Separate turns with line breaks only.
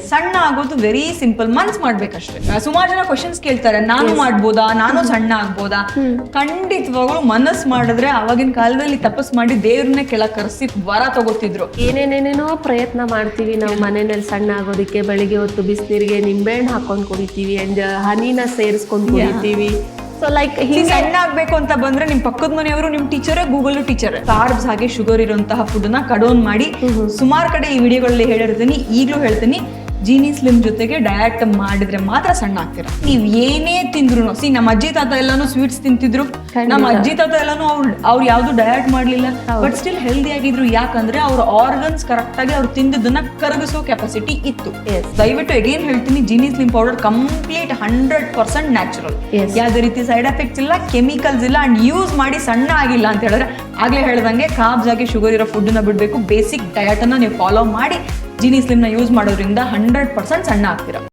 ಸಣ್ಣ ಆಗೋದು very simple, ಮನ್ಸ್ ಮಾಡ್ಬೇಕಷ್ಟೇ. ಸುಮಾರು ಜನ ಕ್ವಶನ್ಸ್ ಕೇಳ್ತಾರೆ, ನಾನು ಮಾಡ್ಬೋದಾ, ನಾನು ಸಣ್ಣ ಆಗ್ಬೋದಾ? ಖಂಡಿತವಾಗ್ಲೂ ಮನಸ್ ಮಾಡಿದ್ರೆ ಅವಾಗಿನ ಕಾಲದಲ್ಲಿ ತಪಸ್ ಮಾಡಿ ದೇವ್ರನ್ನೇ ಕೆಳಗ್ ಕರೆಸಿ ವರ ತಗೋತಿದ್ರು.
ಏನೇನೇನೇನೋ ಪ್ರಯತ್ನ ಮಾಡ್ತೀವಿ ನಾವು ಮನೆಯಲ್ಲಿ ಸಣ್ಣ ಆಗೋದಿಕ್ಕೆ. ಬೆಳಿಗ್ಗೆ ಹೊತ್ತು ಬಿಸಿನೀರಿಗೆ ನಿಂಬೆಹಣ್ಣು ಹಾಕೊಂಡು ಕುಡಿತೀವಿ ಅಂಡ್ ಹನಿನ ಸೇರಿಸ್ಕೊಂಡು ಕುಡಿತೀವಿ. ಸೊ ಲೈಕ್
ಸಣ್ಣ ಆಗ್ಬೇಕು ಅಂತ ಬಂದ್ರೆ ನಿಮ್ ಪಕ್ಕದ ಮನೆಯವರು ನಿಮ್ ಟೀಚರ್, ಗೂಗಲ್ ಟೀಚರ್. ಕಾರ್ಬ್ಸ್ ಹಾಗೆ ಶುಗರ್ ಇರುವಂತಹ ಫುಡ್ ನ ಕಡೋನ್ ಮಾಡಿ ಸುಮಾರು ಕಡೆ ಈ ವಿಡಿಯೋಗಳಲ್ಲಿ ಹೇಳಿರ್ತೀನಿ, ಈಗಲೂ ಹೇಳ್ತೀನಿ, ಜೀನಿ ಸ್ಲಿಮ್ ಜೊತೆಗೆ ಡಯಟ್ ಮಾಡಿದ್ರೆ ಮಾತ್ರ ಸಣ್ಣ ಆಗ್ತೀರಾ. ನೀವ್ ಏನೇ ತಿಂದ್ರು, ನಮ್ಮ ಅಜ್ಜಿ ತಾತ ಎಲ್ಲಾನು ಸ್ವೀಟ್ಸ್ ತಿಂತಿದ್ರು, ನಮ್ಮ ಅಜ್ಜಿ ತಾತ ಎಲ್ಲಾನು ಅವ್ರು ಯಾವ್ದು ಡಯಟ್ ಮಾಡ್ಲಿಲ್ಲ, ಬಟ್ ಸ್ಟಿಲ್ ಹೆಲ್ದಿ ಆಗಿದ್ರು. ಯಾಕಂದ್ರೆ ಅವ್ರ ಆರ್ಗನ್ಸ್ ಕರೆಕ್ಟ್ ಆಗಿ ಅವ್ರು ತಿಂದಿದ್ದನ್ನ ಕರಗಿಸೋ ಕೆಪಾಸಿಟಿ ಇತ್ತು. ದಯವಿಟ್ಟು ಅಗೇನ್ ಹೇಳ್ತೀನಿ, Jeeni slim powder complete 100% natural. ಯಾವ್ದೇ ರೀತಿ ಸೈಡ್ ಎಫೆಕ್ಟ್ಸ್ ಇಲ್ಲ, ಕೆಮಿಕಲ್ಸ್ ಇಲ್ಲ, ಅಂಡ್ ಯೂಸ್ ಮಾಡಿ ಸಣ್ಣ ಆಗಿಲ್ಲ ಅಂತ ಹೇಳಿದ್ರೆ ಆಗ್ಲೇ ಹೇಳ್ದಂಗೆ ಕಾರ್ಬ್ಸ್ ಆಗಿ ಶುಗರ್ ಇರೋ ಫುಡ್ ನ ಬಿಡ್ಬೇಕು. ಬೇಸಿಕ್ ಡಯಟ್ ಅನ್ನ ನೀವು ಫಾಲೋ ಮಾಡಿ ಜೀನಿ ಸ್ಲಿಮ್ ನ ಯೂಸ್ ಮಾಡೋದ್ರಿಂದ 100% ಸಣ್ಣ ಆಗ್ತೀರಾ.